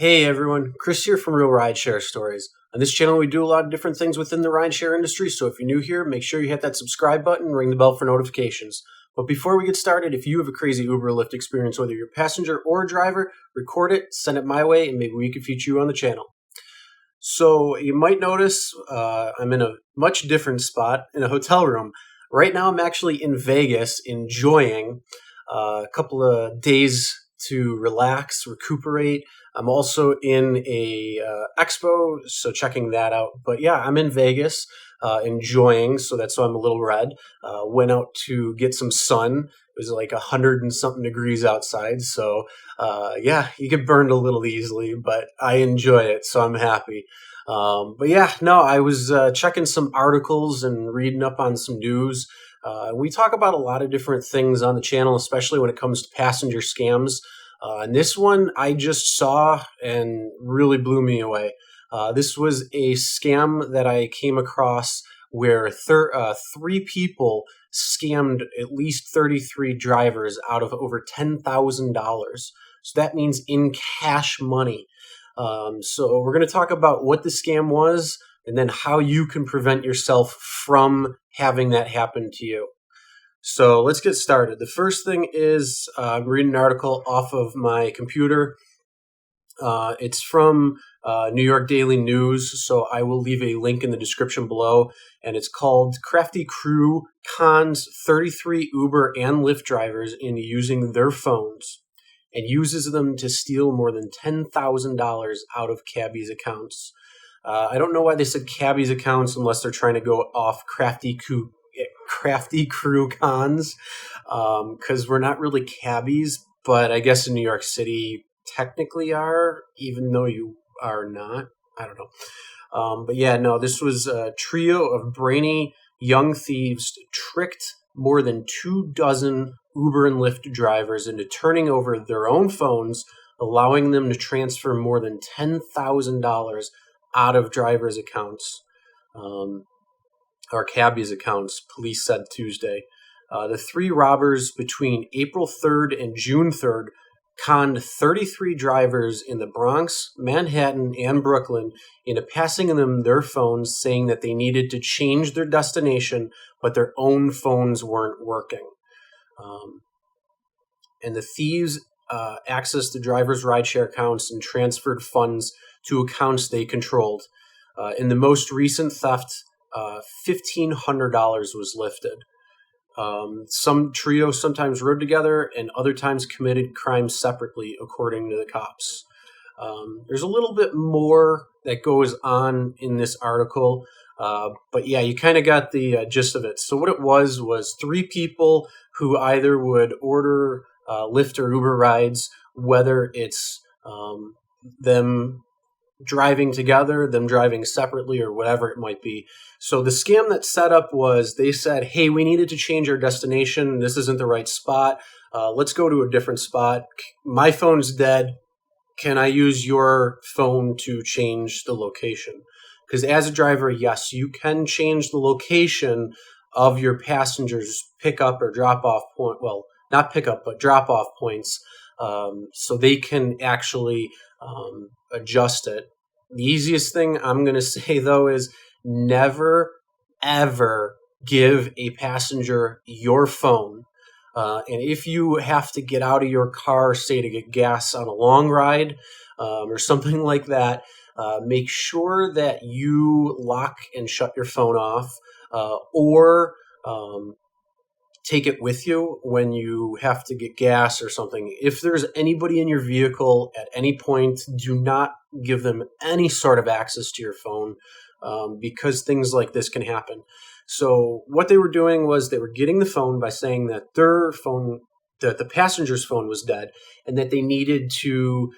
Hey everyone, Chris here from Realridesharestories. On this channel, we do a lot of different things within the rideshare industry, so if you're new here, make sure you hit that subscribe button and ring the bell for notifications. But before we get started, if you have a crazy Uber or Lyft experience, whether you're a passenger or a driver, record it, send it my way, and maybe we could feature you on the channel. So you might notice I'm in a much different spot in a hotel room. Right now, I'm actually in Vegas enjoying a couple of days to relax, recuperate. I'm also in a expo, so checking that out. But yeah, I'm in Vegas enjoying, so that's why I'm a little red. Went out to get some sun. It was like 100 and something degrees outside, so yeah, you get burned a little easily, but I enjoy it, so I'm happy. But yeah, no, I was checking some articles and reading up on some news. We talk about a lot of different things on the channel, especially when it comes to passenger scams. And this one I just saw and really blew me away. This was a scam that I came across where three people scammed at least 33 drivers out of over $10,000. So that means in cash money. So we're going to talk about what the scam was and then how you can prevent yourself from having that happen to you. So let's get started. The first thing is I'm reading an article off of my computer. It's from New York Daily News, so I will leave a link in the description below. And it's called Crafty Crew Cons 33 Uber and Lyft drivers in using their phones and uses them to steal more than $10,000 out of cabbies' accounts. I don't know why they said cabbies' accounts unless they're trying to go off Crafty Crew Cons, because we're not really cabbies, but I guess in New York City technically are, even though you are not. I don't know. But yeah, no, this was a trio of brainy young thieves tricked more than 24 Uber and Lyft drivers into turning over their own phones, allowing them to transfer more than $10,000 out of drivers' accounts. Or cabbies' accounts, police said Tuesday. The three robbers between April 3rd and June 3rd conned 33 drivers in the Bronx, Manhattan, and Brooklyn into passing them their phones, saying that they needed to change their destination, but their own phones weren't working. And the thieves accessed the drivers' rideshare accounts and transferred funds to accounts they controlled. In the most recent theft, $1,500 was lifted. Some trios sometimes rode together and other times committed crimes separately, according to the cops. There's a little bit more that goes on in this article, but yeah, you kind of got the gist of it. So what it was three people who either would order Lyft or Uber rides, whether it's them driving together, them driving separately, or whatever it might be. So the scam that set up was they said, hey, we needed to change our destination. This isn't the right spot. Let's go to a different spot. My phone's dead. Can I use your phone to change the location? Because as a driver, yes, you can change the location of your passengers' pickup or drop-off point. Well, not pickup, but drop-off points. So they can actually adjust it. The easiest thing I'm going to say, though, is never, ever give a passenger your phone. And if you have to get out of your car, say to get gas on a long ride or something like that, make sure that you lock and shut your phone off or take it with you when you have to get gas or something. If there's anybody in your vehicle at any point, do not give them any sort of access to your phone because things like this can happen. So what they were doing was they were getting the phone by saying that their phone, that the passenger's phone was dead and that they needed to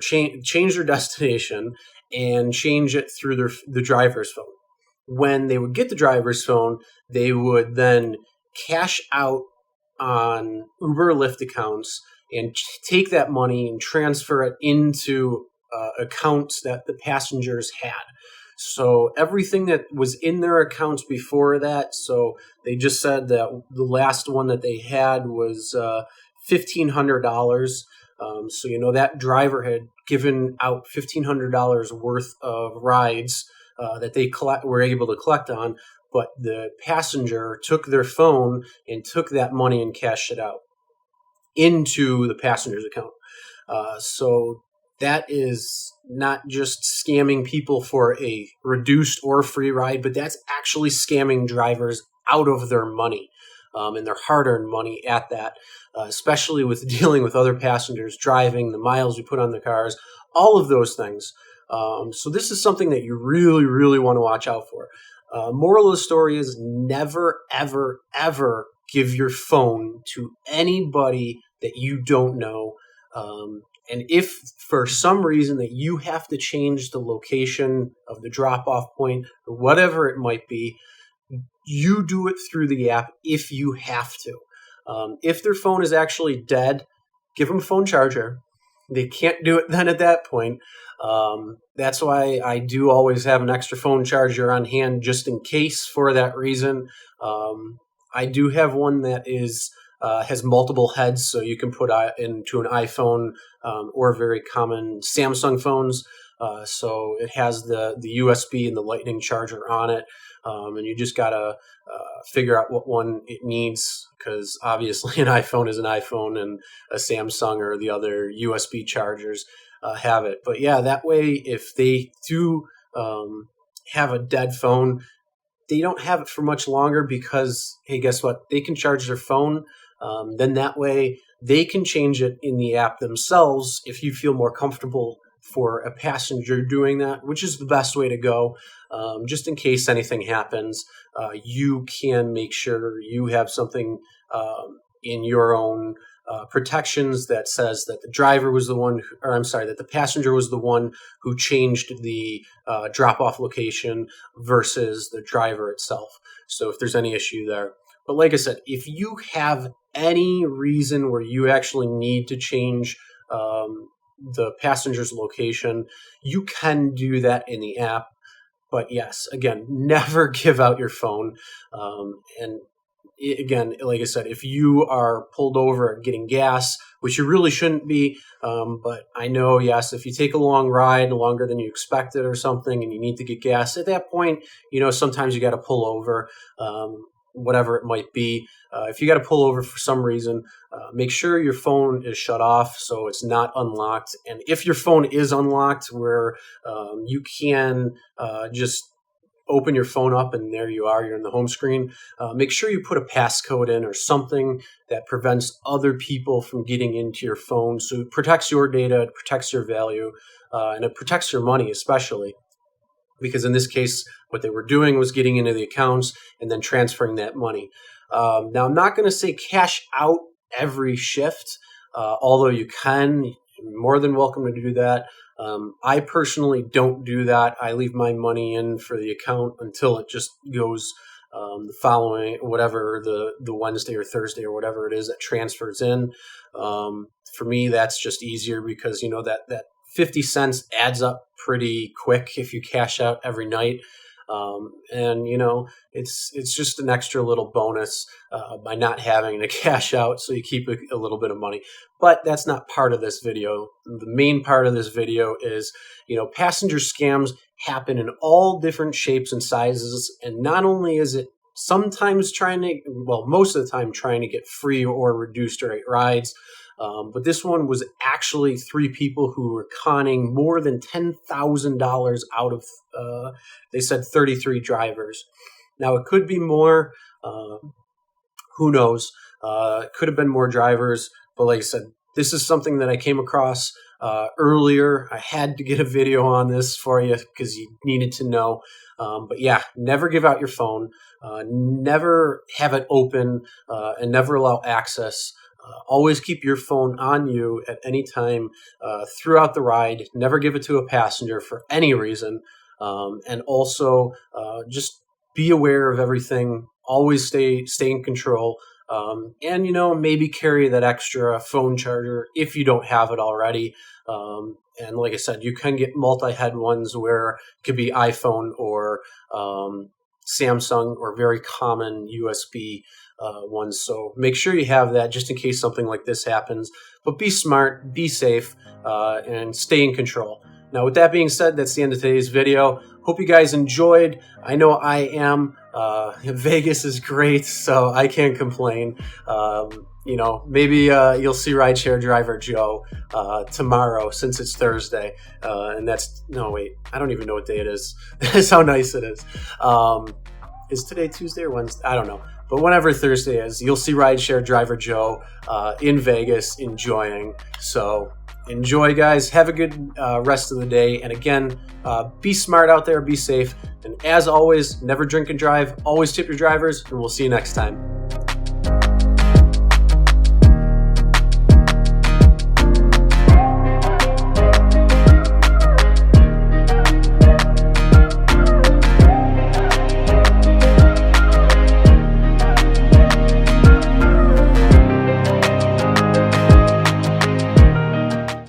change their destination and change it through the driver's phone. When they would get the driver's phone, they would then cash out on Uber or Lyft accounts and take that money and transfer it into accounts that the passengers had. So everything that was in their accounts before that, so they just said that the last one that they had was $1,500. So that driver had given out $1,500 worth of rides that they were able to collect on, but the passenger took their phone and took that money and cashed it out into the passenger's account. So that is not just scamming people for a reduced or free ride, but that's actually scamming drivers out of their money and their hard-earned money at that, especially with dealing with other passengers, driving, the miles we put on the cars, all of those things. So this is something that you really, really want to watch out for. Moral of the story is never, ever, ever give your phone to anybody that you don't know. And if for some reason that you have to change the location of the drop-off point or whatever it might be, you do it through the app if you have to. If their phone is actually dead, give them a phone charger. They can't do it then at that point. That's why I do always have an extra phone charger on hand just in case for that reason. I do have one that has multiple heads, so you can put into an iPhone or very common Samsung phones. So it has the USB and the Lightning charger on it, and you just gotta figure out what one it needs, because obviously an iPhone is an iPhone and a Samsung or the other USB chargers have it. But yeah, that way if they do have a dead phone, they don't have it for much longer because, hey, guess what? They can charge their phone. Then that way they can change it in the app themselves if you feel more comfortable for a passenger doing that, which is the best way to go. Just in case anything happens, you can make sure you have something in your own protections that says that the driver was the one, that the passenger was the one who changed the drop-off location versus the driver itself. So if there's any issue there. But like I said, if you have any reason where you actually need to change the passenger's location, you can do that in the app. But yes, again, never give out your phone. And again, like I said, if you are pulled over getting gas, which you really shouldn't be, but I know, yes, if you take a long ride, longer than you expected or something, and you need to get gas, at that point, sometimes you got to pull over, whatever it might be. If you got to pull over for some reason, make sure your phone is shut off so it's not unlocked. And if your phone is unlocked, where you can just open your phone up and there you are, you're in the home screen, make sure you put a passcode in or something that prevents other people from getting into your phone. So it protects your data, it protects your value, and it protects your money especially. Because in this case, what they were doing was getting into the accounts and then transferring that money. Now, I'm not going to say cash out every shift, although you can. You're more than welcome to do that. I personally don't do that. I leave my money in for the account until it just goes the following, whatever the Wednesday or Thursday or whatever it is that transfers in. For me, that's just easier because that 50 cents adds up pretty quick if you cash out every night. And it's just an extra little bonus by not having to cash out, so you keep a little bit of money. But that's not part of this video. The main part of this video is, passenger scams happen in all different shapes and sizes, and not only is it sometimes most of the time trying to get free or reduced rate rides, but this one was actually 3 people who were conning more than $10,000 out of, they said 33 drivers. Now, it could be more, who knows? It could have been more drivers, but like I said, this is something that I came across earlier. I had to get a video on this for you because you needed to know. But yeah, never give out your phone, never have it open, and never allow access. Always keep your phone on you at any time throughout the ride. Never give it to a passenger for any reason. And also just be aware of everything. Always stay in control. And, maybe carry that extra phone charger if you don't have it already. And like I said, you can get multi-head ones where it could be iPhone or Samsung or very common USB ones. So make sure you have that just in case something like this happens. But be smart, be safe, and stay in control. Now, with that being said, that's the end of today's video. Hope you guys enjoyed. I know I am. Vegas is great, so I can't complain. Maybe you'll see rideshare driver Joe tomorrow, since it's Thursday. And I don't even know what day it is. That's how nice it is. Is today Tuesday or Wednesday? I don't know. But whenever Thursday is, you'll see rideshare driver Joe in Vegas enjoying. So enjoy, guys. Have a good rest of the day. And again, be smart out there, be safe. And as always, never drink and drive. Always tip your drivers, and we'll see you next time.